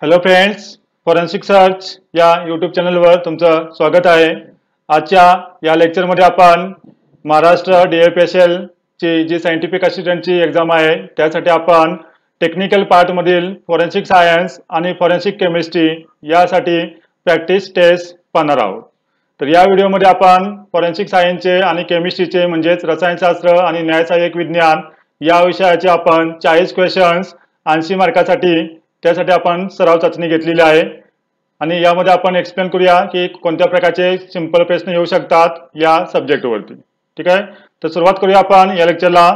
Hello friends, forensic search या YouTube चॅनलवर तुमचं स्वागत आहे. आजच्या या लेक्चरमध्ये आपण महाराष्ट्र DFSL ची जी सायंटिफिक असिस्टंटची एक्झाम आहे त्यासाठी आपण टेक्निकल पार्टमधील फॉरेन्सिक सायन्स आणि फॉरेन्सिक केमिस्ट्री यासाठी प्रॅक्टिस टेस्ट पाहणार आहोत. तर या व्हिडिओमध्ये आपण फॉरेन्सिक सायन्सचे आणि केमिस्ट्रीचे म्हणजेच रसायनशास्त्र आणि न्यायसहाय्यक विज्ञान या विषयाचे आपण 40 क्वेश्चन्स 80 मार्कासाठी त्यासाठी आपण सराव चाचणी घेतलेली आहे आणि यामध्ये आपण एक्सप्लेन करूया की कोणत्या प्रकारचे सिंपल प्रश्न येऊ शकतात या सब्जेक्टवरती. ठीक आहे, तर सुरुवात करूया आपण या लेक्चरला.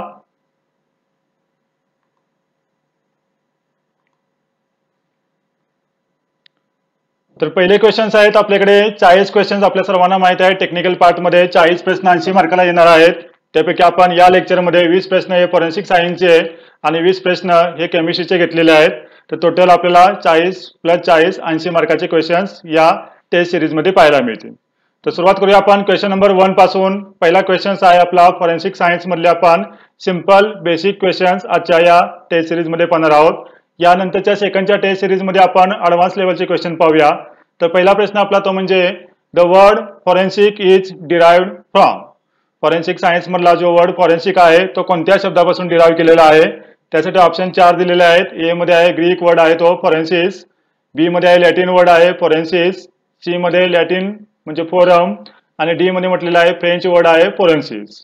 तर पहिले क्वेश्चन्स आहेत आपल्याकडे 40 क्वेश्चन्स. आपल्या सर्वांना माहित आहे टेक्निकल पार्टमध्ये 40 प्रश्न 80 मार्काला येणार आहेत. त्यापैकी आपण या लेक्चरमध्ये 20 प्रश्न हे फॉरेन्सिक सायन्सचे आणि 20 प्रश्न हे केमिस्ट्रीचे घेतलेले आहेत. तर टोटल आपल्याला 40 + 40 80 मार्काचे क्वेश्चन्स या टेस्ट सिरीजमध्ये पाहायला मिळतील. तर सुरुवात करूया आपण क्वेश्चन नंबर 1 पासून. पहिला क्वेश्चन आहे आपला फॉरेन्सिक सायन्स मधले आपण सिंपल बेसिक क्वेश्चन्स आजच्या या टेस्ट सिरीजमध्ये पाहणार आहोत. यानंतरच्या सेकंडच्या टेस्ट सिरीजमध्ये आपण ॲडव्हान्स लेवलचे क्वेश्चन पाहूया. तर पहिला प्रश्न आपला तो म्हणजे the word forensic is derived from. Forensic science मधला जो वर्ड फॉरेन्सिक आहे तो कोणत्या शब्दापासून डिराइव्ह केलेला आहे? त्यासाठी ऑप्शन 4 दिलेले आहेत. ए मध्ये आहे ग्रीक वर्ड आहे तो फॉरेन्सिस, बी मध्ये आहे लॅटिन वर्ड आहे फॉरेन्सिस, सी मध्ये लॅटिन म्हणजे फोरम आणि डी मध्ये म्हटलेला आहे फ्रेंच वर्ड आहे फॉरेन्सिस.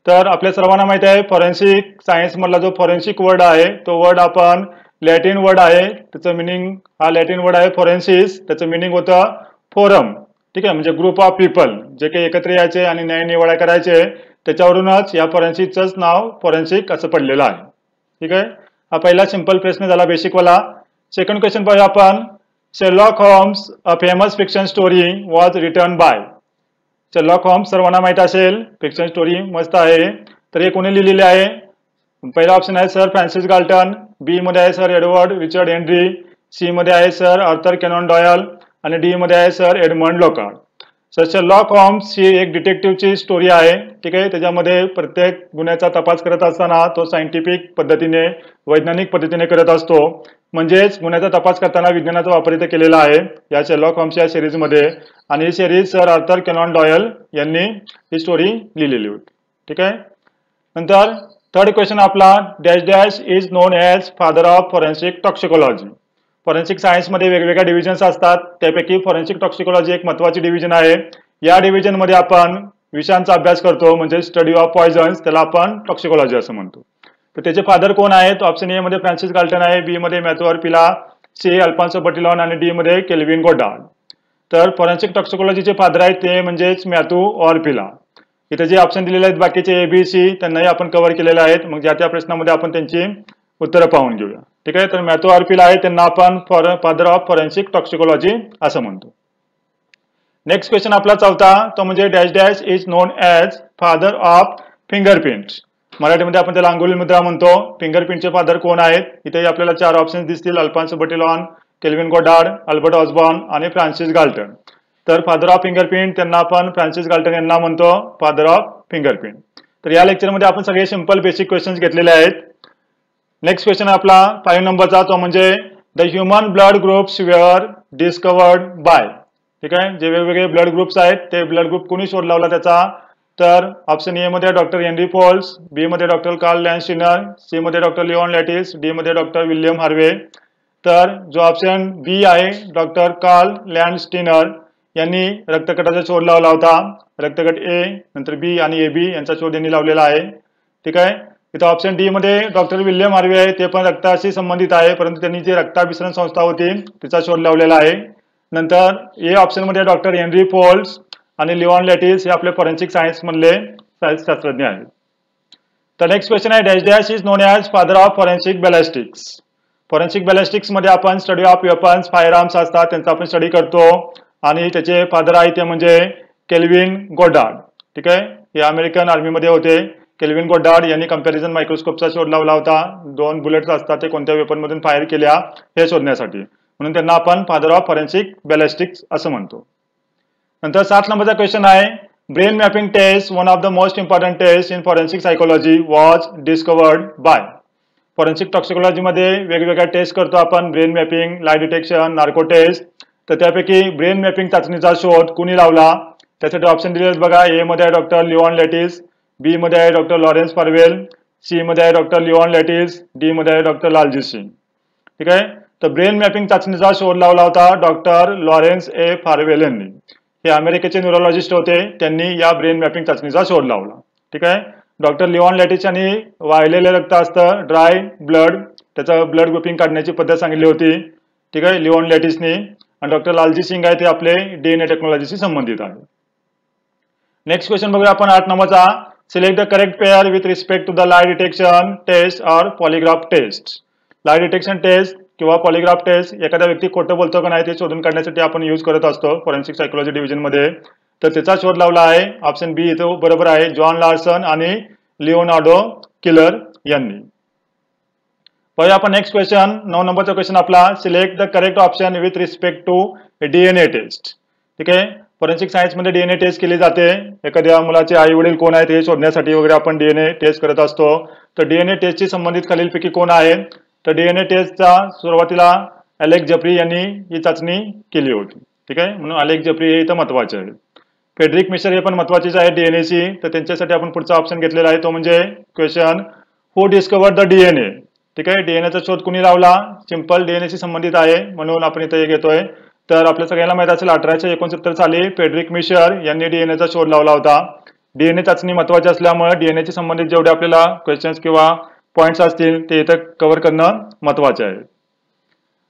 तर आपल्या सर्वांना माहिती आहे फॉरेन्सिक सायन्स मधला जो फॉरेन्सिक वर्ड आहे तो वर्ड आपण लॅटिन वर्ड आहे, त्याचं मिनिंग हा लॅटिन वर्ड आहे फॉरेन्सिस, त्याचं मिनिंग होतं फोरम. ठीक आहे, म्हणजे ग्रुप ऑफ पीपल जे काही एकत्र यायचे आणि न्याय निवाडा करायचे, त्याच्यावरूनच या फॉरेन्सिकचंच नाव फॉरेन्सिक असं पडलेलं आहे. ठीक आहे, हा पहिला सिंपल प्रश्न झाला बेसिकवाला. सेकंड क्वेश्चन पाहूया आपण. Sherlock Holmes a famous fiction story was written by. Sherlock Holmes सर्वांना माहित असेल, फिक्शन स्टोरी मस्त आहे. तर हे कोणी लिहिलेले आहे? पहिला ऑप्शन आहे सर फ्रान्सिस गाल्टन, बी मध्ये आहे sir Edward Richard Henry, C मध्ये आहे सर आर्थर कॅनन डॉयल आणि डी मध्ये आहे sir Edmund Locard. Sir Sherlock Holmes ही एक डिटेक्टिव्हची स्टोरी आहे. ठीक आहे, त्याच्यामध्ये प्रत्येक गुन्ह्याचा तपास करत असताना तो सायंटिफिक पद्धतीने वैज्ञानिक पद्धतीने करत असतो. म्हणजेच गुन्ह्याचा तपास करताना विज्ञानाचा वापर इथे केलेला आहे या शेरलॉक होम्स या सिरीजमध्ये. आणि ही series sir Arthur Conan Doyle यांनी ही स्टोरी लिहिलेली होती. ठीक आहे, नंतर थर्ड क्वेश्चन आपला dash dash is known as father of forensic toxicology. Forensic सायन्समध्ये वेगवेगळ्या डिव्हिजन्स असतात, त्यापैकी फॉरेन्सिक टॉक्सिकोलॉजी एक महत्त्वाची डिव्हिजन आहे. या डिव्हिजनमध्ये आपण विषांचा अभ्यास करतो म्हणजे स्टडी ऑफ पॉयझन्स, त्याला आपण टॉक्सिकोलॉजी असं म्हणतो. तर त्याचे फादर कोण आहेत? ऑप्शन ए मध्ये फ्रान्सिस गाल्टन आहे, बी मध्ये मॅथ्यू ऑर्पिला, सी अल्फॉन्सो बटिलॉन आणि डी मध्ये केल्विन गोडार्ड. तर फॉरेन्सिक टॉक्सिकोलॉजीचे फादर आहेत ते म्हणजेच मॅथ्यू ऑर्पिला. इथे जे ऑप्शन दिलेले आहेत बाकीचे ए बी सी त्यांनाही आपण कव्हर केलेले आहेत. मग ज्या त्या प्रश्नामध्ये आपण त्यांची उत्तरं पाहून घेऊया. ठीक आहे, तर मॅथ्यू ऑर्पिला आहे त्यांना आपण फादर ऑफ फॉरेन्सिक टॉक्सिकोलॉजी असं म्हणतो. नेक्स्ट क्वेश्चन आपला चौथा तो म्हणजे dash dash is known as father of fingerprint. मराठीमध्ये आपण त्याला अंगुली मुद्रा म्हणतो. फिंगरप्रिंटचे फादर कोण आहेत? इथे आपल्याला 4 ऑप्शन दिसतील, Alphonso Bertillon, Calvin Goddard, Albert Osborn आणि फ्रान्सिस गाल्टन. तर फादर ऑफ फिंगरप्रिंट त्यांना आपण फ्रान्सिस गाल्टन यांना म्हणतो फादर ऑफ फिंगरप्रिंट. तर या लेक्चरमध्ये आपण सगळे सिंपल बेसिक क्वेश्चन्स घेतलेले आहेत. नेक्स्ट क्वेश्चन आपला 5 नंबरचा तो म्हणजे the human blood groups were discovered by. ठीक आहे, जे वेगवेगळे ब्लड ग्रुप्स आहेत ते ब्लड ग्रुप कोणी शोध लावला त्याचा? तर ऑप्शन ए मध्ये डॉक्टर हेनरी फोल्स, बी मध्ये डॉक्टर कार्ल लँडस्टीनर, सी मध्ये डॉक्टर लिओन लॅटिस, डी मध्ये डॉक्टर विल्यम हार्वे. तर जो ऑप्शन बी आहे डॉक्टर कार्ल लँडस्टीनर यांनी रक्तगटाचा शोध लावला होता. रक्तगट ए नंतर बी आणि ए बी यांचा शोध यांनी लावलेला आहे. ठीक आहे, इथं ऑप्शन डी मध्ये डॉक्टर विल्यम हार्वे आहे, ते पण रक्ताशी संबंधित आहे परंतु त्यांनी जी रक्ताभिसरण संस्था होती तिचा शोध लावलेला आहे. नंतर ए ऑप्शन मध्ये डॉक्टर हेनरी फोल्स आणि लिओन लॅटिस हे आपले फॉरेन्सिक सायन्स मधले शास्त्रज्ञ आहेत. तर नेक्स्ट क्वेश्चन आहे dash dash is known as father of forensic ballistics. Forensic ballistics मध्ये आपण study of weapons fire arms असतात त्यांचा आपण स्टडी करतो आणि त्याचे फादर आहे ते म्हणजे केल्विन गोडार्ड. ठीक आहे, हे अमेरिकन आर्मीमध्ये होते. केल्विन गोडार्ड यांनी कंपॅरिझन मायक्रोस्कोपचा शोध लावला होता. 2 बुलेट्स असतात ते कोणत्या वेपनमधून फायर केल्या हे शोधण्यासाठी, म्हणून त्यांना आपण फादर ऑफ फॉरेन्सिक बॅलिस्टिक्स असं म्हणतो. नंतर 7 नंबरचा क्वेश्चन आहे brain mapping test one of the most important test in forensic psychology was discovered by. Forensic टॉक्सिकोलॉजीमध्ये वेगवेगळ्या टेस्ट करतो आपण, brain mapping, lie detection, narco test. तर त्यापैकी ब्रेन मॅपिंग चाचणीचा शोध कुणी लावला? त्यासाठी ऑप्शन दिले आहेत बघा. ए मध्ये आहे डॉक्टर लिओन लॅटिस, बी मध्ये आहे डॉक्टर लॉरेन्स फार्वेल, सी मध्ये आहे डॉक्टर लिओन लॅटिस, डी मध्ये आहे डॉक्टर लालजी सिंग. ठीक आहे. तर ब्रेन मॅपिंग चाचणीचा शोध लावला होता डॉक्टर लॉरेन्स ए फार्वेल यांनी. हे अमेरिकेचे न्यूरोलॉजिस्ट होते, त्यांनी या ब्रेन मॅपिंग चाचणीचा शोध लावला. ठीक आहे. डॉक्टर लिओन लॅटिस यांनी वाळलेले रक्त असतं, ड्राय ब्लड, त्याचं ब्लड ग्रुपिंग काढण्याची पद्धत सांगितली होती. ठीक आहे, लिओन लॅटिसनी. आणि डॉक्टर लालजी सिंग आहे ते आपले डीएनए टेक्नॉलॉजीशी संबंधित आहे. नेक्स्ट क्वेश्चन बघूया आपण 8 नंबरचा. Select the correct pair with respect to the lie detection test और polygraph test. Lie detection test किंवा पॉलिग्राफ टेस्ट एखादा व्यक्ती खोटं बोलतो का नाही ते शोधून काढण्यासाठी आपण यूज करत असतो फॉरेन्सिक सायकोलॉजी डिव्हिजन मध्ये. तर त्याचा शोध लावला आहे. ऑप्शन बी इथं बरोबर आहे, जॉन लार्सन आणि लिओनार्डो किलर यांनी. पाहूया आपण नेक्स्ट क्वेश्चन. 9 नंबरचा क्वेश्चन आपला. Select the correct option with respect to DNA test. ठीक आहे. फॉरेन्सिक सायन्स मध्ये डीएनए टेस्ट केली जाते. एखाद्या मुलाचे आई वडील कोण आहेत हे शोधण्यासाठी वगैरे आपण डीएनए टेस्ट करत असतो. तर डीएनए टेस्टशी संबंधित खालीलपैकी कोण आहे? तर डीएनए टेस्टचा सुरुवातीला अलेक्स जेफ्री यांनी ही चाचणी केली होती. ठीक आहे, म्हणून अलेक्स जेफ्री हे इथं महत्वाचे आहे. फ्रेडरिक मिशर हे पण महत्वाचेच आहे डीएनएची. तर त्यांच्यासाठी आपण पुढचा ऑप्शन घेतलेला आहे, तो म्हणजे question who discovered the DNA. ठीक आहे, डीएनएचा शोध कुणी लावला? सिंपल डीएनएशी संबंधित आहे म्हणून आपण इथे हे घेतोय. तर आपल्या सगळ्यांना माहित असेल 1869 साली फ्रेडरिक मिशर यांनी डीएनएचा शोध लावला होता. डीएनए चाचणी महत्वाची असल्यामुळे डीएनएशी संबंधित जेवढे आपल्याला क्वेश्चन्स किंवा पॉइंट्स असतील ते इथं कव्हर करणं महत्वाचे आहे.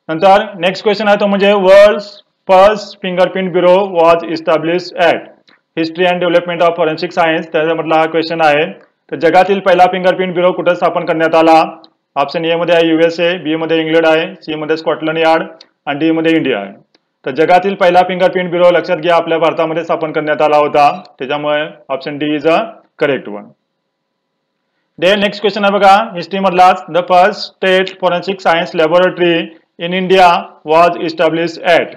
नंतर नेक्स्ट क्वेश्चन आहे तो म्हणजे world first fingerprint bureau was established at. History and development of forensic science त्याच्यामधला हा क्वेश्चन आहे. तर जगातील पहिला फिंगरप्रिंट ब्युरो कुठे स्थापन करण्यात आला? ऑप्शन ए मध्ये आहे USA, बी मध्ये इंग्लंड आहे, सी मध्ये स्कॉटलंड यार्ड आणि डी मध्ये इंडिया आहे. तर जगातील पहिला फिंगरप्रिंट ब्युरो लक्षात घ्या आपल्या भारतामध्ये स्थापन करण्यात आला होता. त्याच्यामुळे option D is a correct one. The next question आहे बघा हिस्ट्री मधलाच. The first state forensic science laboratory in India was established at.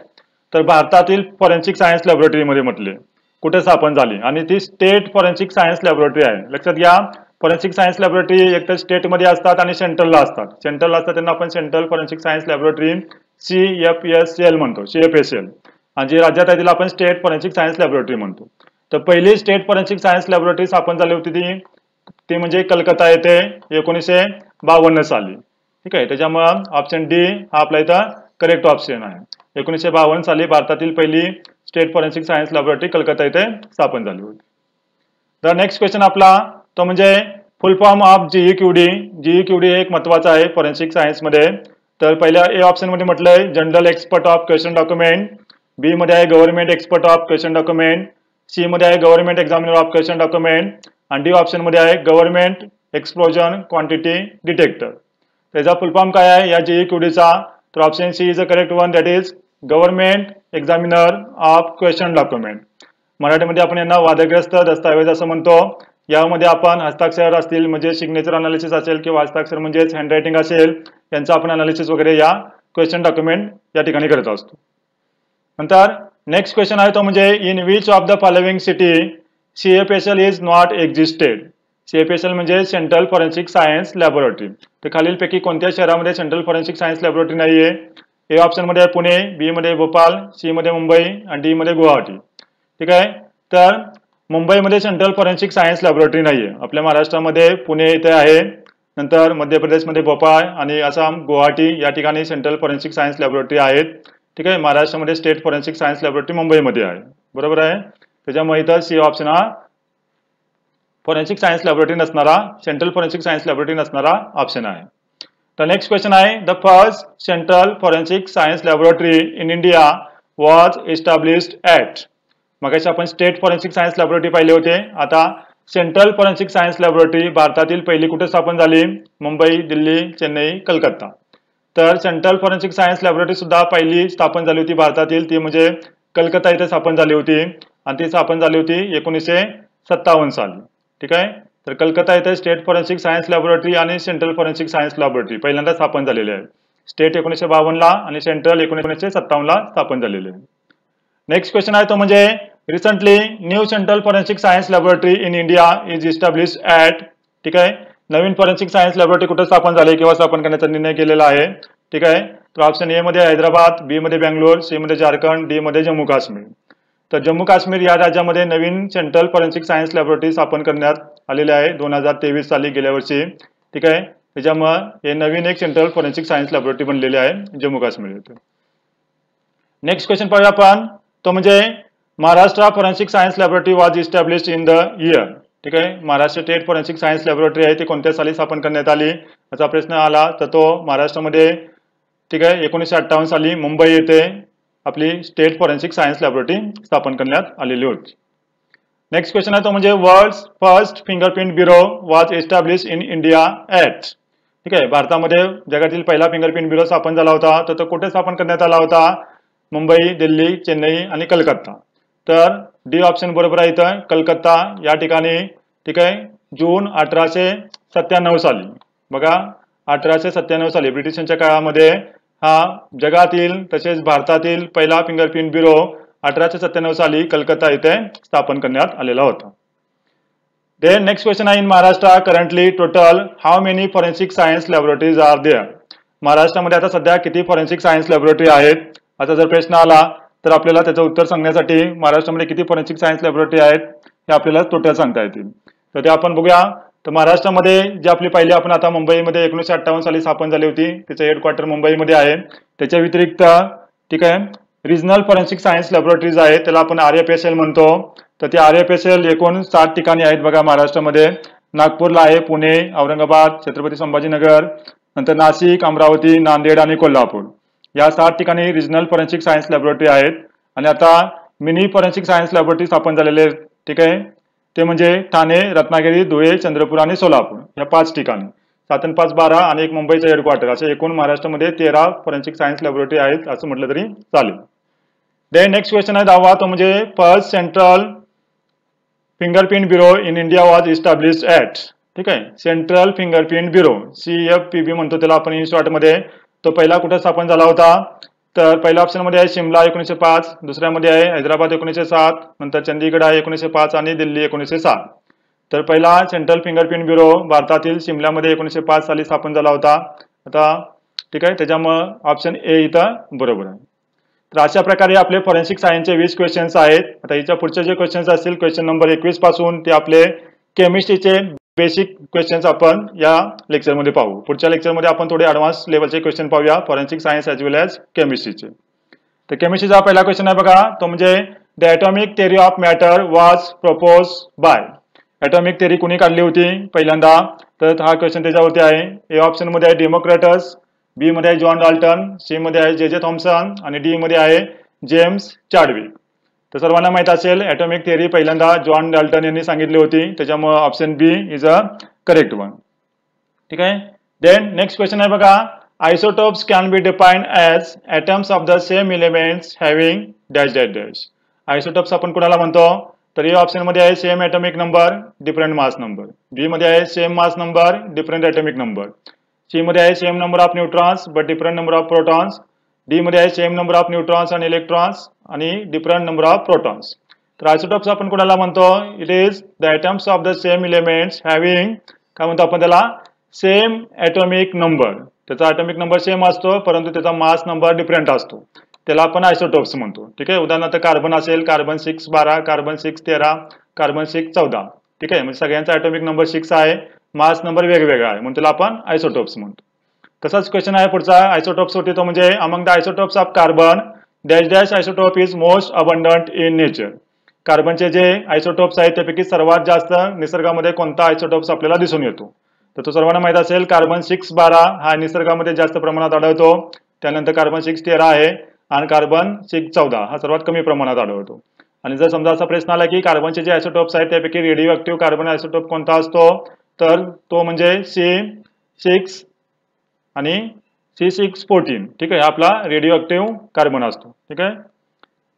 तर भारतातील फॉरेन्सिक सायन्स लॅबोरेटरीमध्ये म्हटले कुठे स्थापन झाली आणि ती स्टेट फॉरेन्सिक सायन्स लॅबोरेटरी आहे. लक्षात घ्या फॉरेन्सिक सायन्स लॅबोरेटरी एकतर स्टेटमध्ये असतात आणि सेंट्रलला असतात. सेंट्रलला असतात त्यांना आपण central forensic science laboratory CFSL म्हणतो, CFSL. आणि जे राज्यात आहे तिला आपण स्टेट फॉरेन्सिक सायन्स लॅबोरेटरी म्हणतो. तर पहिली स्टेट फॉरेन्सिक सायन्स लॅबोरेटरी स्थापन झाली होती ती म्हणजे कलकत्ता येथे 1952 साली. ठीक आहे, त्याच्यामुळे ऑप्शन डी हा आपला इथं करेक्ट ऑप्शन आहे. 1952 साली भारतातील पहिली state forensic science laboratory Calcutta येथे स्थापन झाली होती. तर नेक्स्ट क्वेश्चन आपला तो म्हणजे फुल फॉर्म ऑफ GEQD. GEQD हे एक महत्वाचं आहे फॉरेन्सिक सायन्स मध्ये. तर पहिल्या ए ऑप्शन मध्ये म्हटलंय general expert of question document, B मध्ये आहे government expert of question document, C मध्ये आहे government examiner of question document आणि डी ऑप्शन मध्ये आहे गव्हर्नमेंट एक्सप्लोजन क्वांटिटी डिटेक्टर. त्याचा फुल फॉर्म काय आहे या GEQDचा? तर option C is a correct one, that is government examiner of question document. मराठीमध्ये आपण यांना वादग्रस्त दस्तावेज असं म्हणतो. यामध्ये आपण हस्ताक्षर असतील म्हणजे सिग्नेचर अनालिसिस असेल किंवा हस्ताक्षर म्हणजेच हँडरायटिंग असेल यांचं आपण अनालिसिस वगैरे या क्वेश्चन डॉक्युमेंट या ठिकाणी करत असतो. नंतर नेक्स्ट क्वेश्चन आहे तो म्हणजे in which of the following city CFSL is not existed. CFSL म्हणजे सेंट्रल फॉरेन्सिक सायन्स लॅबोरेटरी. तर खालीलपैकी कोणत्या शहरामध्ये सेंट्रल फॉरेन्सिक सायन्स लॅबोरेटरी नाहीये? ए ऑप्शन मध्ये आहे पुणे, बी मध्ये भोपाळ, सी मध्ये मुंबई आणि डी मध्ये गुवाहाटी. ठीक आहे, तर मुंबईमध्ये सेंट्रल फॉरेन्सिक सायन्स लॅबोरेटरी नाहीये. आपल्या महाराष्ट्रामध्ये पुणे इथे आहे, नंतर मध्य प्रदेशमध्ये भोपाळ आणि आसाम गुवाहाटी या ठिकाणी सेंट्रल फॉरेन्सिक सायन्स लॅबोरेटरी आहेत. ठीक आहे, महाराष्ट्रामध्ये स्टेट फॉरेन्सिक सायन्स लॅबोरेटरी मुंबईमध्ये आहे. बरोबर आहे, त्याच्यामुळे इथं सी ऑप्शन हा फॉरेन्सिक सायन्स लॅबोरेटरी नसणारा, सेंट्रल फॉरेन्सिक सायन्स लॅबोरेटरी नसणारा ऑप्शन आहे. तर नेक्स्ट क्वेश्चन आहे the first central forensic science laboratory in India was established at. मगाशी आपण स्टेट फॉरेन्सिक सायन्स लॅबोरेटरी पाहिले होते. आता सेंट्रल फॉरेन्सिक सायन्स लॅबोरेटरी भारतातील पहिली कुठे स्थापन झाली? मुंबई, दिल्ली, चेन्नई, कलकत्ता. तर सेंट्रल फॉरेन्सिक सायन्स लॅबोरेटरी सुद्धा पहिली स्थापन झाली होती भारतातील, ती म्हणजे कलकत्ता इथे स्थापन झाली होती आणि ती स्थापन झाली होती 1957 साली. ठीक आहे, तर कलकत्ता इथे स्टेट फॉरेन्सिक सायन्स लॅबोरेटरी आणि सेंट्रल फॉरेन्सिक सायन्स लॅबोरेटरी पहिल्यांदा स्थापन झालेले आहे. स्टेट 1952 ला आणि सेंट्रल 1957 ला स्थापन झालेले आहे. नेक्स्ट क्वेश्चन आहे तो म्हणजे recently new central forensic science laboratory in India is established at. ठीक आहे, नवीन फॉरेन्सिक सायन्स लॅबोरेटरी कुठे स्थापन झाली किंवा स्थापन करण्याचा निर्णय केलेला आहे? ठीक आहे, तर ऑप्शन ए मध्ये हैदराबाद, बी मध्ये बँगलोर, सी मध्ये झारखंड, डी मध्ये जम्मू काश्मीर. तर जम्मू काश्मीर या राज्यामध्ये नवीन सेंट्रल फॉरेन्सिक सायन्स लॅबोरेटरी स्थापन करण्यात आलेली आहे 2023 साली, गेल्या वर्षी. ठीक आहे, त्याच्यामुळे हे नवीन एक सेंट्रल फॉरेन्सिक सायन्स लॅबोरेटरी बनलेली आहे जम्मू काश्मीर येथे. नेक्स्ट क्वेश्चन पाहूया आपण, तो म्हणजे Maharashtra forensic science laboratory was established in the year. ठीक आहे, Maharashtra state forensic science laboratory आहे ती कोणत्या साली स्थापन करण्यात आली याचा प्रश्न आला, तर तो महाराष्ट्रामध्ये, ठीक आहे, 1958 साली मुंबई येथे आपली स्टेट फॉरेन्सिक सायन्स लॅबोरेटरी स्थापन करण्यात आलेली होती. नेक्स्ट क्वेश्चन आहे तो म्हणजे world's first fingerprint bureau was establish in India at. ठीक आहे, भारतामध्ये जगातील पहिला फिंगरप्रिंट ब्युरो स्थापन झाला होता, तर तो कुठे स्थापन करण्यात आला होता? मुंबई, दिल्ली, चेन्नई आणि कलकत्ता. तर डी ऑप्शन बरोबर आहे इथं, कलकत्ता या ठिकाणी. ठीक आहे, जून 1897 साली. बघा, 1897 साली ब्रिटिशांच्या काळामध्ये हा जगातील तसेच भारतातील पहिला फिंगरप्रिंट ब्युरो 1897 साली कलकत्ता येथे स्थापन करण्यात आलेला होता. देन नेक्स्ट क्वेश्चन आहे, in Maharashtra currently total how many forensic science laboratories are there. महाराष्ट्रामध्ये आता सध्या किती फॉरेन्सिक सायन्स लॅबोरेटरी आहेत असा जर प्रश्न आला तर आपल्याला त्याचं उत्तर सांगण्यासाठी महाराष्ट्रामध्ये किती फॉरेन्सिक सायन्स लॅबोरेटरी आहेत हे आपल्याला टोटल सांगता येतील. तर ते आपण बघूया. तर महाराष्ट्रामध्ये जी आपली पहिली आपण आता मुंबईमध्ये 1958 साली स्थापन झाली होती, त्याचं हेडक्वार्टर मुंबईमध्ये आहे. त्याच्या व्यतिरिक्त, ठीक आहे, रिजनल फॉरेन्सिक सायन्स लॅबोरेटरीज आहेत, त्याला आपण RFSL म्हणतो. तर ते RFSL एकूण 7 ठिकाणी आहेत बघा महाराष्ट्रामध्ये. नागपूरला आहे, पुणे, औरंगाबाद, छत्रपती संभाजीनगर, नंतर नाशिक, अमरावती, नांदेड आणि कोल्हापूर या 7 ठिकाणी रिजनल फॉरेन्सिक सायन्स लॅबोरेटरी आहेत. आणि आता मिनी फॉरेन्सिक सायन्स लॅबोरेटरी स्थापन झालेले आहेत. ठीक आहे, ते म्हणजे ठाणे, रत्नागिरी, धुळे, चंद्रपूर आणि सोलापूर या 5 ठिकाणी. 7 आणि 5 12 आणि एक मुंबईचं हेडक्वार्टर, असे एकूण महाराष्ट्रामध्ये 13 फॉरेन्सिक सायन्स लॅबोरेटरी आहेत असं म्हटलं तरी चालेल. देन नेक्स्ट क्वेश्चन आहे 10वा, तो म्हणजे first central fingerprint bureau in India was established at. ठीक आहे, सेंट्रल फिंगरप्रिंट ब्युरो CFPB म्हणतो त्याला आपण इन शॉर्टमध्ये. तो पहिला कुठे स्थापन झाला होता? तर पहिल्या ऑप्शनमध्ये आहे शिमला 1905, दुसऱ्यामध्ये आहे हैदराबाद 1907, नंतर चंदीगड आहे 1905 आणि दिल्ली 1907. तर पहिला सेंट्रल फिंगरप्रिंट ब्युरो भारतातील शिमल्यामध्ये 1905 साली स्थापन झाला होता. आता ठीक आहे, त्याच्यामुळं ऑप्शन ए इथं बरोबर आहे. तर अशा प्रकारे आपले फॉरेन्सिक सायन्सचे 20 क्वेश्चन्स आहेत. आता याच्या पुढचे जे क्वेश्चन्स असतील क्वेश्चन नंबर 21 पासून ते आपले केमिस्ट्रीचे बेसिक क्वेश्चन्स आपण या लेक्चरमध्ये पाहू. पुढच्या लेक्चरमध्ये आपण थोडे ॲडव्हान्स लेवलचे क्वेश्चन पाहूया फॉरेन्सिक सायन्स ॲज वेल ॲज केमिस्ट्रीचे. तर केमिस्ट्रीचा पहिला क्वेश्चन आहे बघा, तो म्हणजे the atomic theory of matter was propose by. Atomic theory कुणी काढली होती पहिल्यांदा? तर हा क्वेश्चन त्याच्यावरती आहे. ए ऑप्शनमध्ये आहे डेमोक्रेटस, बी मध्ये आहे जॉन डाल्टन, सी मध्ये आहे जे थॉम्सन आणि डी मध्ये आहे जेम्स चाडविक. तर सर्वांना माहित असेल ॲटॉमिक थिअरी पहिल्यांदा जॉन डाल्टन यांनी सांगितली होती, त्याच्यामुळे option B is a correct one. ठीक आहे. देन नेक्स्ट क्वेश्चन आहे बघा, isotopes can be defined as atoms of the same elements having dash dash dash. Isotopes आपण कोणाला म्हणतो? तर या ऑप्शन मध्ये आहे same atomic number different mass number, B मध्ये आहे same mass number different atomic number, C मध्ये आहे same number of neutrons but different number of protons, D मध्ये आहे सेम नंबर ऑफ न्यूट्रॉन्स आणि इलेक्ट्रॉन्स आणि डिफरंट नंबर ऑफ प्रोटॉन्स. तर isotopes आपण कोणाला म्हणतो? It is the atoms of the same elements having, काय म्हणतो आपण त्याला, सेम ॲटॉमिक नंबर. त्याचा ॲटॉमिक नंबर सेम असतो परंतु त्याचा मास नंबर डिफरंट असतो, त्याला आपण आयसोटोप्स म्हणतो. ठीक आहे. उदाहरणार्थ कार्बन असेल, कार्बन 612, कार्बन 613, कार्बन 614. ठीक आहे. म्हणजे सगळ्यांचा ॲटॉमिक नंबर 6 आहे, मास नंबर वेगवेगळा आहे, म्हणून त्याला आपण आयसोटोप्स म्हणतो. तसाच क्वेश्चन आहे पुढचा आयसोटोप्स होती, तो म्हणजे among the isotopes of carbon dash dash isotope is most abundant in nature. कार्बनचे जे आयसोटोप्स आहेत त्यापैकी सर्वात जास्त निसर्गामध्ये कोणता आयसोटोप्स आपल्याला दिसून येतो? तर तो सर्वांना माहित असेल कार्बन 612 हा निसर्गामध्ये जास्त प्रमाणात आढळतो, त्यानंतर कार्बन 613 आहे आणि कार्बन 614 हा सर्वात कमी प्रमाणात आढळतो. आणि जर समजा असा प्रश्न आला की कार्बनचे जे आयसोटोप्स आहेत त्यापैकी रेडिओ ऍक्टिव्ह कार्बन आयसोटोप कोणता असतो? तर तो म्हणजे C6 आणि C614. ठीक आहे. आपला रेडिओ ऍक्टिव्ह कार्बन असतो. ठीक आहे.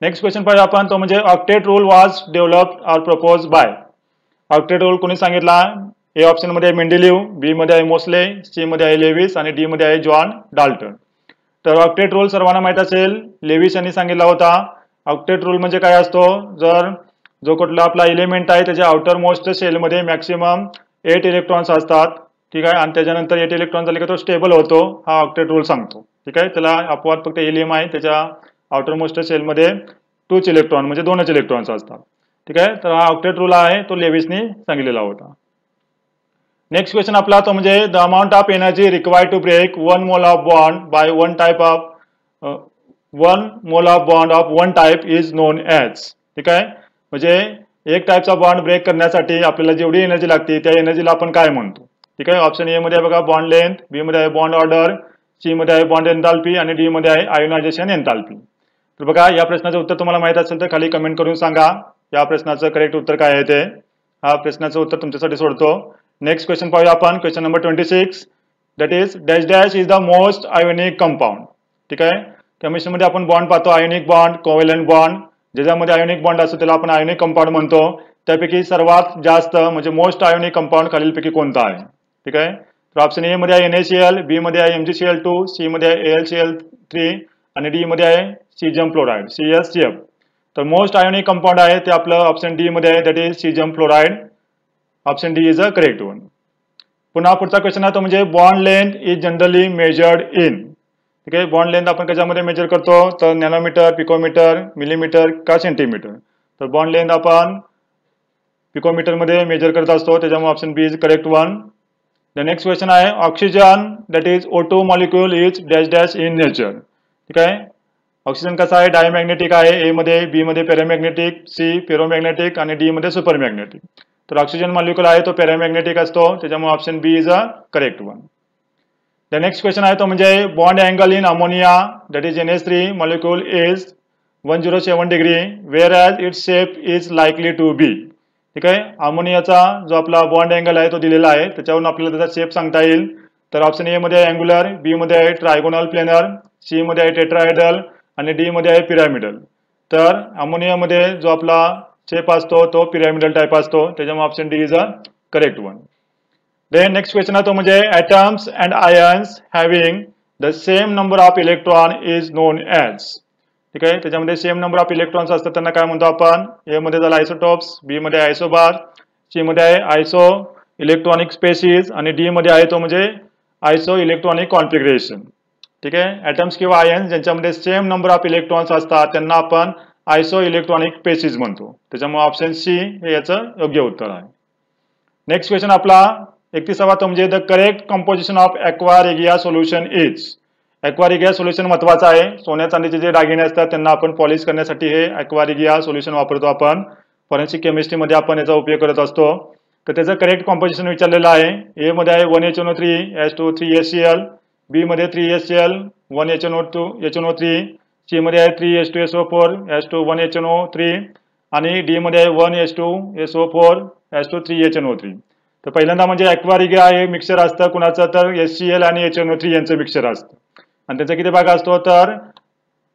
नेक्स्ट क्वेश्चन पाहिजे आपण, तो म्हणजे octet rule was developed or propose by. Octet rule कोणी सांगितला? ए ऑप्शन मध्ये आहे मेंडेलिव्ह, बी मध्ये आहे मोस्ले, सी मध्ये आहे लेविस आणि डी मध्ये आहे जॉन डाल्टन. तर ऑक्टेट रूल सर्वांना माहित असेल, लेविस यांनी सांगितला होता. ऑक्टेट रूल म्हणजे काय असतो? जर जो कुठला आपला एलिमेंट आहे त्याच्या आउटर मोस्ट शेलमध्ये मॅक्सिमम 8 इलेक्ट्रॉन्स असतात ठीक आहे, आणि त्याच्यानंतर 8 इलेक्ट्रॉन झाले की तो स्टेबल होतो, हा ऑक्टेट रूल सांगतो. ठीक आहे, त्याला अपवाद फक्त हेलियम आहे, त्याच्या आउटरमोस्ट सेलमध्ये 2 इलेक्ट्रॉन म्हणजे 2च इलेक्ट्रॉन्स असतात. ठीक आहे, तर हा ऑक्टेट रूल आहे तो लेविसने सांगितलेला होता. नेक्स्ट क्वेश्चन आपला तो म्हणजे the amount of energy required to break 1 mole of bond by 1 mole of bond of 1 type is known as. ठीक आहे, म्हणजे एक टाईपचा बॉन्ड ब्रेक करण्यासाठी आपल्याला जेवढी एनर्जी लागते त्या एनर्जीला आपण काय म्हणतो. ठीक आहे, ऑप्शन ए मध्ये बघा बॉन्ड लेंथ, बी मध्ये आहे बॉन्ड ऑर्डर, सी मध्ये आहे बॉन्ड एन्थाल्पी आणि डी मध्ये आहे आयोनायझेशन एन्थाल्पी. तर बघा या प्रश्नाचं उत्तर तुम्हाला माहित असेल तर खाली कमेंट करून सांगा या प्रश्नाचं करेक्ट उत्तर काय आहे ते. हा प्रश्नाचं उत्तर तुमच्यासाठी सोडतो. नेक्स्ट क्वेश्चन पाहूया आपण, question number 26, that is dash dash is the most ionic compound. ठीक आहे, केमिस्ट्रीमध्ये आपण बॉन्ड पाहतो, आयोनिक बॉन्ड, कोव्हॅलेंट बॉन्ड, ज्याच्यामध्ये आयोनिक बॉन्ड असतो त्याला आपण आयोनिक कंपाऊंड म्हणतो. त्यापैकी सर्वात जास्त म्हणजे मोस्ट आयोनिक कंपाऊंड खालीलपैकी कोणता आहे. ठीक आहे, तर ऑप्शन ए मध्ये आहे NaCl, बी मध्ये आहे MgCl2, सी मध्ये आहे AlCl3 आणि डी मध्ये आहे सीजियम फ्लोराइड CsCf. तर मोस्ट आयोनिक कंपाऊंड आहे ते आपलं ऑप्शन डी मध्ये आहे, that is caesium fluoride. Option D is a correct one. पुन्हा पुढचा क्वेश्चन आहे तो म्हणजे bond length is generally measured in. ठीक आहे, बॉन्ड लेंथ आपण कशामध्ये मेजर करतो तर नॅनोमीटर, पिकोमीटर, मिलीमीटर का सेंटीमीटर. तर बॉन्ड लेंथ आपण पिकोमीटर मध्ये मेजर करत असतो, त्याच्यामुळे option B is correct one. The next question आहे oxygen that is O2 molecule is dash dash in nature. ठीक आहे, ऑक्सिजन कसा आहे डायमॅग्नेटिक आहे, ए मध्ये, बी मध्ये पॅरामॅग्नेटिक, सी फेरोमॅग्नेटिक आणि डी मध्ये सुपरमॅग्नेटिक. तर ऑक्सिजन मॉलिक्यूल आहे तो पॅरामॅग्नेटिक असतो, त्याच्यामुळे option B is a correct one. The next question आहे तो म्हणजे bond angle in ammonia that is NH3 molecule is 107 degree whereas its shape is likely to be. ठीक आहे, अमोनियाचा जो आपला बॉन्ड अँगल आहे तो दिलेला आहे, त्याच्यावरून आपल्याला त्याचा शेप सांगता येईल. तर ऑप्शन ए मध्ये आहे अँग्युलर, बी मध्ये आहे ट्रायगोनल प्लेनर, सी मध्ये आहे टेट्राहेड्रल आणि डी मध्ये आहे पिरॅमिडल. तर अमोनियामध्ये जो आपला शेप असतो तो पिरॅमिडल टाईप असतो, त्याच्यामुळे option D is a correct one. Then next question आहे तो म्हणजे atoms and ions having the same number of electron is known as. ठीक आहे, त्याच्यामध्ये सेम नंबर ऑफ इलेक्ट्रॉन्स असतात त्यांना काय म्हणतो आपण. ए मध्ये झाला आयसोटॉप्स, बी मध्ये आयसोबार, सी मध्ये आहे आयसो इलेक्ट्रॉनिक स्पेसिस आणि डी मध्ये आहे तो म्हणजे आयसो इलेक्ट्रॉनिक कॉन्फिगरेशन. ठीक आहे, ॲटम्स किंवा आयन्स ज्यांच्यामध्ये सेम नंबर ऑफ इलेक्ट्रॉन्स असतात त्यांना आपण आयसो इलेक्ट्रॉनिक स्पेसिस म्हणतो, त्याच्यामुळे ऑप्शन सी हे याचं योग्य उत्तर आहे. नेक्स्ट क्वेश्चन आपला 31वा तो म्हणजे the correct composition of aqua regia solution is. Aqua regia solution महत्वाचं आहे, सोन्या चांदीचे जे दागिने असतात त्यांना आपण पॉलिश करण्यासाठी हे ॲक्वा रेगिया सोल्युशन वापरतो आपण. फॉरेन्सिक केमिस्ट्रीमध्ये आपण याचा उपयोग करत असतो. तर त्याचं करेक्ट कॉम्पोजिशन विचारलेलं आहे. ए मध्ये आहे 1HNO3 3HCl, बी मध्ये 3HCl 1HNO3, सी मध्ये आहे 3H2SO4 1HNO3 आणि डी मध्ये आहे 1H2SO4 3HNO3. तर पहिल्यांदा म्हणजे ॲक्वा रेगिया हे मिक्सचर असतं कुणाचं तर HCl आणि HNO3 यांचं मिक्सचर असतं आणि त्याचा किती भाग असतो तर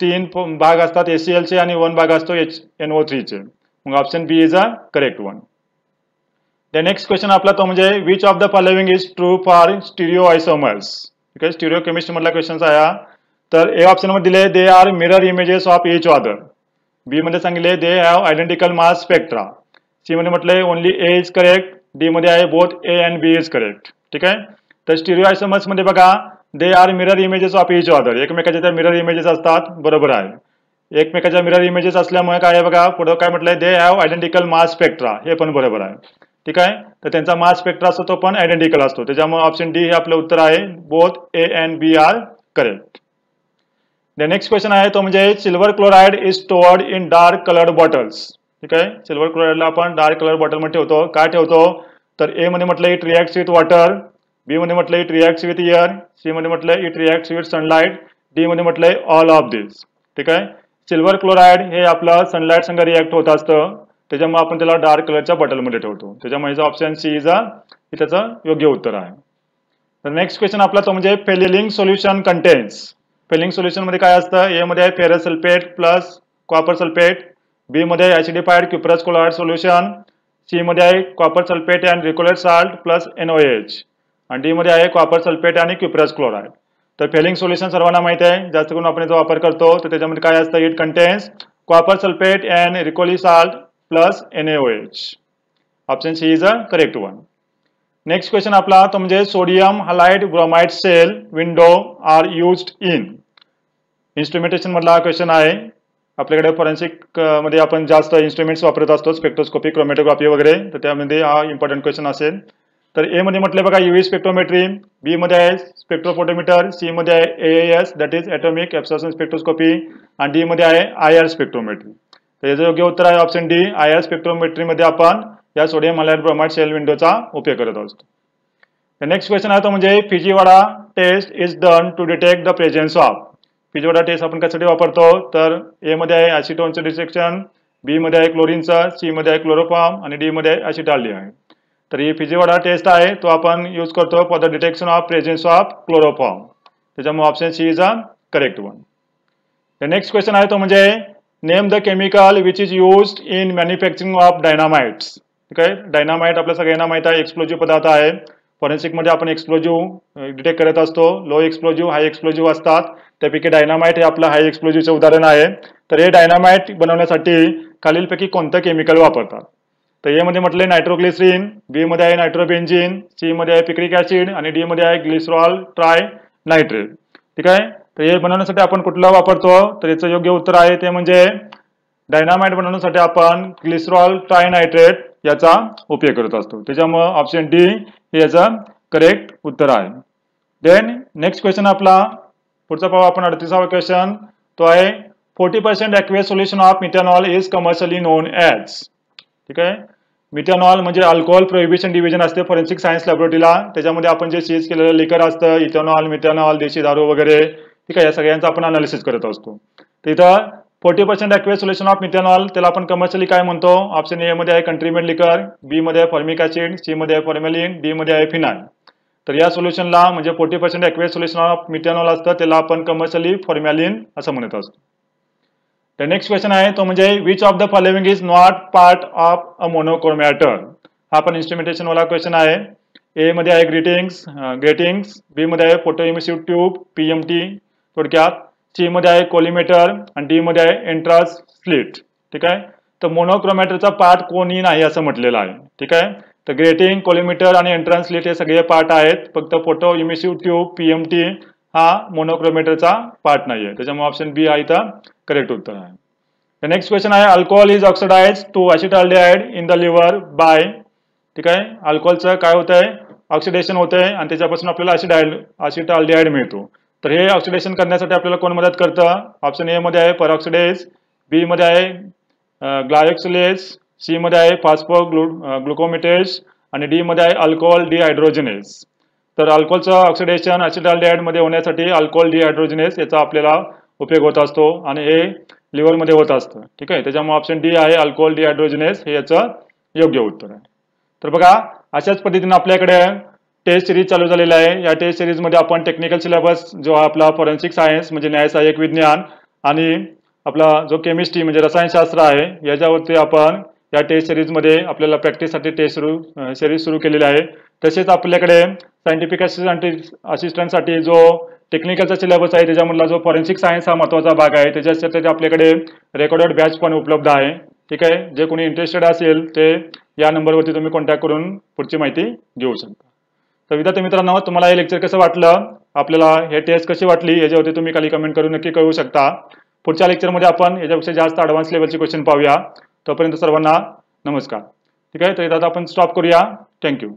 3 भाग असतात HCl चे आणि 1 भाग असतो NO3 चे. मग option B is a correct one. The next question आपला तो म्हणजे which of the following is true for stereo isomers. ठीक आहे, स्टिरिओ केमिस्ट्री मधला क्वेश्चन आहे हा. तर ए ऑप्शन मध्ये दिले they are mirror images of each other, B मध्ये सांगितले they have identical mass spectra, C मध्ये म्हटले only A is correct, D मध्ये आहे both A and B is correct. ठीक आहे, तर स्टिरिओ आयसोमर्स मध्ये बघा they are mirror images of each other, एकमेकाच्या त्या मिरर इमेजेस असतात, बरोबर आहे. एकमेकाच्या मिरर इमेजेस असल्यामुळे काय आहे बघा पुढे काय म्हटलंय दे हॅव आयडेंटिकल मास स्पेक्ट्रा, हे पण बरोबर आहे. ठीक आहे, तर त्यांचा मास स्पेक्ट्रा असतो तो पण आयडेंटिकल असतो, त्याच्यामुळे ऑप्शन डी हे आपलं उत्तर आहे, both A and B are correct. The next question आहे तो म्हणजे silver chloride is stored in dark coloured bottles. ठीक आहे, सिल्वर क्लोराइडला आपण डार्क कलर बॉटलमध्ये ठेवतो, काय ठेवतो तर ए मध्ये म्हटलं it reacts with water, B मध्ये म्हटलं it reacts with air, C मध्ये म्हटलं it reacts with sunlight, D मध्ये म्हटलंय ऑल ऑफ दिस. ठीक आहे, सिल्वर क्लोराइड हे आपलं सनलाइट संग रिॲक्ट होत असतं, त्याच्यामुळे आपण त्याला डार्क कलरच्या बॉटलमध्ये ठेवतो, त्याच्यामुळे ऑप्शन सी इज त्याचं योग्य उत्तर आहे. तर नेक्स्ट क्वेश्चन आपला तो म्हणजे Fehling solution contains. Fehling solution मध्ये काय असतं, ए मध्ये आहे ferrous sulphate plus copper sulphate, B मध्ये आहे acidified cuprous chloride solution, C मध्ये आहे copper sulphate and Rochelle salt plus NOH आणि डी मध्ये आहे कॉपर सल्फेट आणि क्युप्रस क्लोराइड. तर फेलिंग सोल्युशन सर्वांना माहिती आहे, जास्त करून आपण याचा वापर करतो, तर त्याच्यामध्ये काय असतं it contains copper sulphate and Rochelle salt plus NaOH. Option C is a correct one. Next question आपला तो म्हणजे sodium halide bromide cell window are used in instrumentation मधला हा क्वेश्चन आहे. आपल्याकडे फॉरेन्सिक मध्ये आपण जास्त इन्स्ट्रुमेंट्स वापरत असतो, स्पेक्ट्रोस्कोपी, क्रोमॅटोग्राफी वगैरे, तर त्यामध्ये हा इम्पॉर्टंट क्वेश्चन असेल. तर ए मध्ये म्हटलं बघा यूव्ही स्पेक्ट्रोमेट्री, बी मध्ये आहे स्पेक्ट्रोफोटोमीटर, सी मध्ये आहे as that is atomic absorption spectroscopy आणि डी मध्ये आहे आयआर स्पेक्ट्रोमेट्री. तर याचं योग्य उत्तर आहे ऑप्शन डी. आयआर स्पेक्ट्रोमेट्री मध्ये आपण या सोडियम हलाइड ब्रोमाइड सेल विंडोचा उपयोग करत असतो. नेक्स्ट क्वेश्चन आहे तो म्हणजे Fujiwara test is done to detect the presence of. Fujiwara test आपण कशासाठी वापरतो, तर ए मध्ये आहे ॲसिटोनचं डिटेक्शन, बी मध्ये आहे क्लोरीनचं, सी मध्ये आहे क्लोरोफॉर्म आणि डी मध्ये आहे ॲसिटाल्डिहाइड. तर ही फिजीवाडा टेस्ट आहे तो आपण यूज करतो for the detection of presence of chloroform. त्याच्यामुळे option C is a correct one. The next question आहे तो म्हणजे name the chemical which is used in manufacturing of dynamites. ठीक आहे, डायनामाइट आपल्या सगळ्यांना माहित आहे एक्सप्लोजिव्ह पदार्थ आहे. फॉरेन्सिक मध्ये आपण एक्सप्लोजिव्ह डिटेक्ट करत असतो. लो एक्सप्लोजिव्ह, हाय एक्सप्लोजिव्ह असतात. त्यापैकी डायनामाइट हे आपलं हाय एक्सप्लोजिव्हचं उदाहरण आहे. तर हे डायनामाइट बनवण्यासाठी खालीलपैकी कोणतं केमिकल वापरतात. तर ए मध्ये म्हटले नायट्रोग्लिसरीन, बी मध्ये आहे नायट्रोबेन्झिन, सी मध्ये आहे पिक्रिक ऍसिड आणि डी मध्ये आहे ग्लिसरॉल ट्राय नायट्रेट. ठीक आहे, तर हे बनवण्यासाठी आपण कुठलं वापरतो, तर याचं योग्य उत्तर आहे ते म्हणजे डायनामाइट बनवण्यासाठी आपण ग्लिसरॉल ट्राय नायट्रेट याचा उपयोग करत असतो. त्याच्यामुळे ऑप्शन डी हे याचं करेक्ट उत्तर आहे. देन नेक्स्ट क्वेश्चन आपला पुढचा पाहू आपण 38वा क्वेश्चन तो आहे 40% aqueous solution of methanol is commercially non as. ठीक आहे, मिथेनॉल म्हणजे अल्कोहोल प्रोहिबिशन डिव्हिजन असते फॉरेन्सिक सायन्स लॅबोरेटरीला. त्याच्यामध्ये आपण जे सीज केलेलं लिकर असतं, इथेनॉल, मिथेनॉल, देशी दारू वगैरे, ठीक आहे, या सगळ्यांचा आपण अनालिसिस करत असतो. तर इथं 40% ॲक्वेस सोल्युशन ऑफ मिथेनॉल त्याला आपण कमर्शियली काय म्हणतो. ऑप्शन ए मध्ये आहे कंट्रीमेड लिकर, बी मध्ये आहे फॉर्मिक ऍसिड, सी मध्ये आहे फॉर्मेलिन, डी मध्ये आहे फिनाइल. तर या सोल्युशनला म्हणजे 40% ॲक्वेस सोल्युशन ऑफ मिथेनॉल असतं त्याला आपण कमर्शियली फॉर्मॅलिन असं म्हणत असतो. तर नेक्स्ट क्वेश्चन आहे तो म्हणजे which of the following is not part of a monochromator. हा पण इन्स्ट्रुमेंटेशन वाला क्वेश्चन आहे. ए मध्ये आहे ग्रेटिंग्स, बी मध्ये आहे फोटो इमिसिव्ह ट्यूब पीएमटी थोडक्यात, सी मध्ये आहे कोलिमेटर आणि डी मध्ये आहे एंट्रास स्लिट. ठीक आहे, तर मोनोक्रोमॅटरचा पार्ट कोणी नाही असं म्हटलेलं आहे. ठीक आहे, तर ग्रेटिंग, कोलिमेटर आणि एंट्रान्स स्लिट हे सगळे पार्ट आहेत. फक्त फोटो इमिसिव्ह ट्यूब पीएमटी हा मोनोक्रोमॅटरचा पार्ट नाही आहे. त्याच्यामुळे ऑप्शन बी हा इथं करेक्ट उत्तर आहे. नेक्स्ट क्वेश्चन आहे alcohol is oxidise to acetaldehyde in the liver by. ठीक आहे, अल्कोहोलचं काय होतंय, ऑक्सिडेशन होतंय आणि त्याच्यापासून आपल्याला ॲसिटाल्डिहाइड मिळतो. तर हे ऑक्सिडेशन करण्यासाठी आपल्याला कोण मदत करतं. ऑप्शन ए मध्ये आहे परऑक्सिडेज, बी मध्ये आहे ग्लायकोसिलेज, सी मध्ये आहे ग्लुकोमिटेज आणि डी मध्ये आहे अल्कोहोल डिहायड्रोजनेज. तर अल्कोहोलचं ऑक्सिडेशन ॲसिटाल्डिहाइड मध्ये होण्यासाठी अल्कोहोल डिहायड्रोजनेज याचा आपल्याला उपयोग होत असतो आणि हे लिव्हर मध्ये होत असतं. ठीक आहे, त्याच्यामुळे ऑप्शन डी आहे अल्कोहोल डिहायड्रोजनेज हे याचं योग्य उत्तर आहे. तर बघा अशाच पद्धतीने आपल्याकडे टेस्ट सिरीज चालू झालेला आहे. या टेस्ट सिरीज मध्ये आपण टेक्निकल सिलेबस जो आपला फॉरेन्सिक सायन्स म्हणजे न्यायसहाय्यक विज्ञान आणि आपला जो केमिस्ट्री म्हणजे रसायनशास्त्र आहे याच्यावरती आपण या टेस्ट सिरीज मध्ये आपल्याला प्रॅक्टिससाठी टेस्ट सिरीज सुरू केलेली आहे. तसेच आपल्याकडे सायंटिफिक असिस्टंटसाठी जो टेक्निकलचा सिलेबस आहे त्याच्यामधला जो फॉरेन्सिक सायन्स हा महत्त्वाचा भाग आहे त्याच्यासाठी आपल्याकडे रेकॉर्डेड बॅच पण उपलब्ध आहे. ठीक आहे, जे कोणी इंटरेस्टेड असेल ते या नंबरवरती तुम्ही कॉन्टॅक्ट करून पुढची माहिती घेऊ शकता. तर विद्यार्थी मित्रांनो, तुम्हाला हे लेक्चर कसं वाटलं, आपल्याला हे टेस्ट कशी वाटली याच्यावरती तुम्ही खाली कमेंट करून नक्की कळवू शकता. पुढच्या लेक्चरमध्ये आपण याच्यापेक्षा जास्त ॲडव्हान्स लेवलचे क्वेश्चन पाहूया. तोपर्यंत सर्वांना नमस्कार. ठीक आहे, तर इथं आपण स्टॉप करूया. थँक्यू.